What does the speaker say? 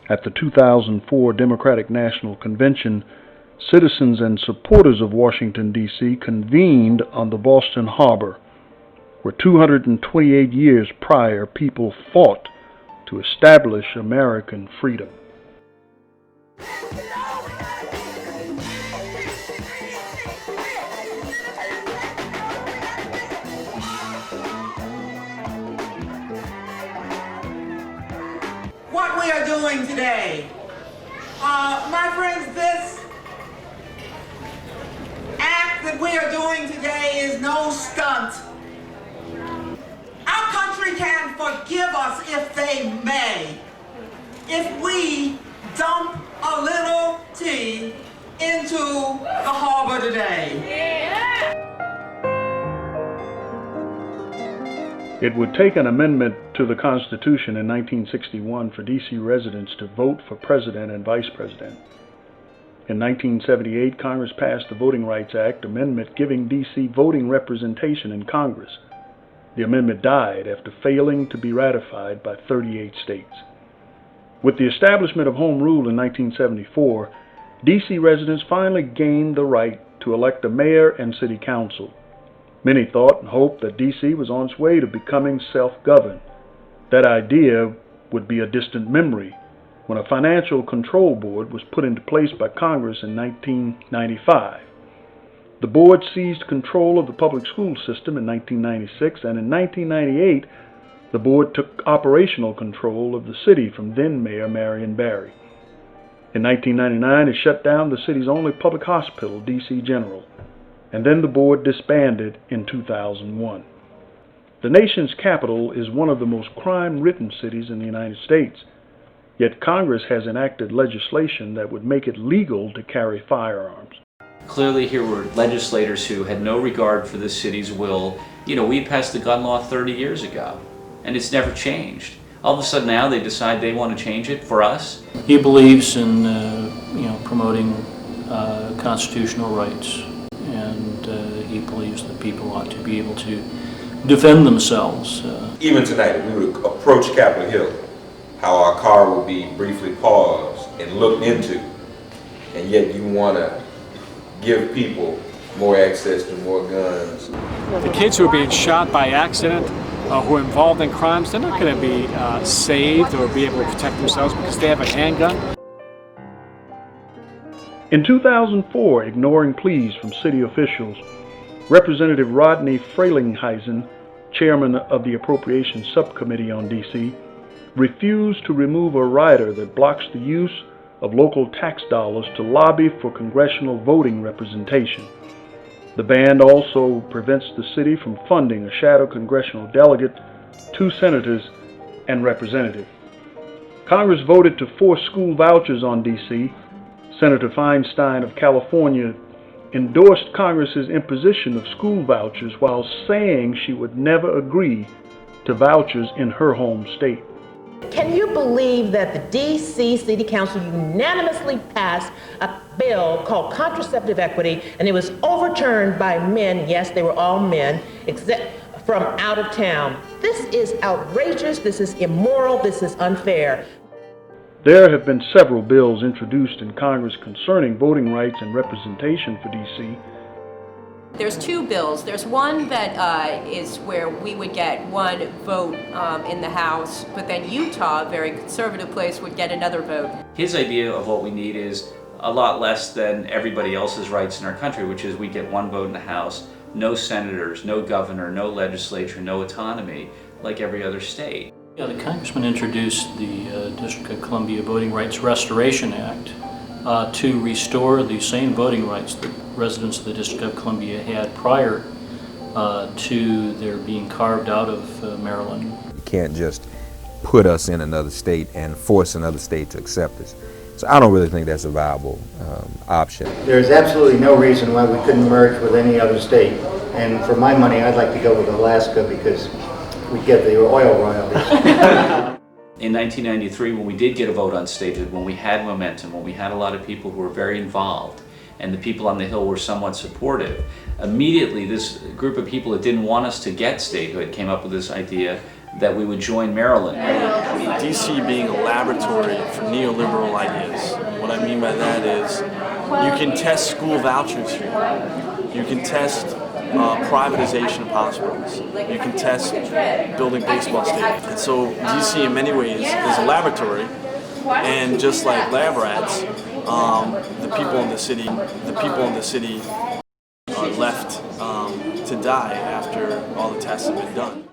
At the 2004 Democratic National Convention, citizens and supporters of Washington, D.C. convened on the Boston Harbor, where 228 years prior people fought to establish American freedom. What we are doing today, my friends, this act that we are doing today is no stunt. Our country can forgive us if they may, if we dump a little tea into the harbor today. It would take an amendment to the Constitution in 1961 for D.C. residents to vote for president and vice president. In 1978, Congress passed the Voting Rights Act amendment giving D.C. voting representation in Congress. The amendment died after failing to be ratified by 38 states. With the establishment of Home Rule in 1974, D.C. residents finally gained the right to elect a mayor and city council. Many thought and hoped that D.C. was on its way to becoming self-governed. That idea would be a distant memory when a financial control board was put into place by Congress in 1995. The board seized control of the public school system in 1996, and in 1998, the board took operational control of the city from then-Mayor Marion Barry. In 1999, it shut down the city's only public hospital, D.C. General, and then the board disbanded in 2001. The nation's capital is one of the most crime-ridden cities in the United States, yet Congress has enacted legislation that would make it legal to carry firearms. Clearly here were legislators who had no regard for the city's will. We passed the gun law 30 years ago, and it's never changed. All of a sudden now they decide they want to change it for us. He believes in promoting constitutional rights, and he believes that people ought to be able to defend themselves. Even tonight, we would approach Capitol Hill, how our car would be briefly paused and looked into, and yet you want to give people more access to more guns. The kids who are being shot by accident, who are involved in crimes, they're not going to be saved or be able to protect themselves because they have a handgun. In 2004, ignoring pleas from city officials, Representative Rodney Frelinghuysen, chairman of the Appropriations Subcommittee on D.C., refused to remove a rider that blocks the use of local tax dollars to lobby for congressional voting representation. The ban also prevents the city from funding a shadow congressional delegate, 2 senators, and representative. Congress voted to force school vouchers on D.C. Senator Feinstein of California endorsed Congress's imposition of school vouchers while saying she would never agree to vouchers in her home state. Can you believe that the D.C. City Council unanimously passed a bill called contraceptive equity, and it was overturned by men, yes, they were all men, except from out of town? This is outrageous, this is immoral, this is unfair. There have been several bills introduced in Congress concerning voting rights and representation for D.C. There's 2 bills. There's one that is where we would get 1 vote in the House, but then Utah, a very conservative place, would get another vote. His idea of what we need is a lot less than everybody else's rights in our country, which is we get 1 vote in the House, no senators, no governor, no legislature, no autonomy, like every other state. Yeah, the congressman introduced the District of Columbia Voting Rights Restoration Act to restore the same voting rights that residents of the District of Columbia had prior to their being carved out of Maryland. You can't just put us in another state and force another state to accept us. So I don't really think that's a viable option. There's absolutely no reason why we couldn't merge with any other state. And for my money, I'd like to go with Alaska because we get the oil royalties. In 1993, when we did get a vote on statehood, when we had momentum, when we had a lot of people who were very involved, and the people on the Hill were somewhat supportive, immediately this group of people that didn't want us to get statehood came up with this idea that we would join Maryland. DC being a laboratory for neoliberal ideas. What I mean by that is you can test school vouchers here. You can test privatization of hospitals. You can test building baseball stadiums. And so DC in many ways is a laboratory, and just like lab rats, the people in the city are left to die after all the tests have been done.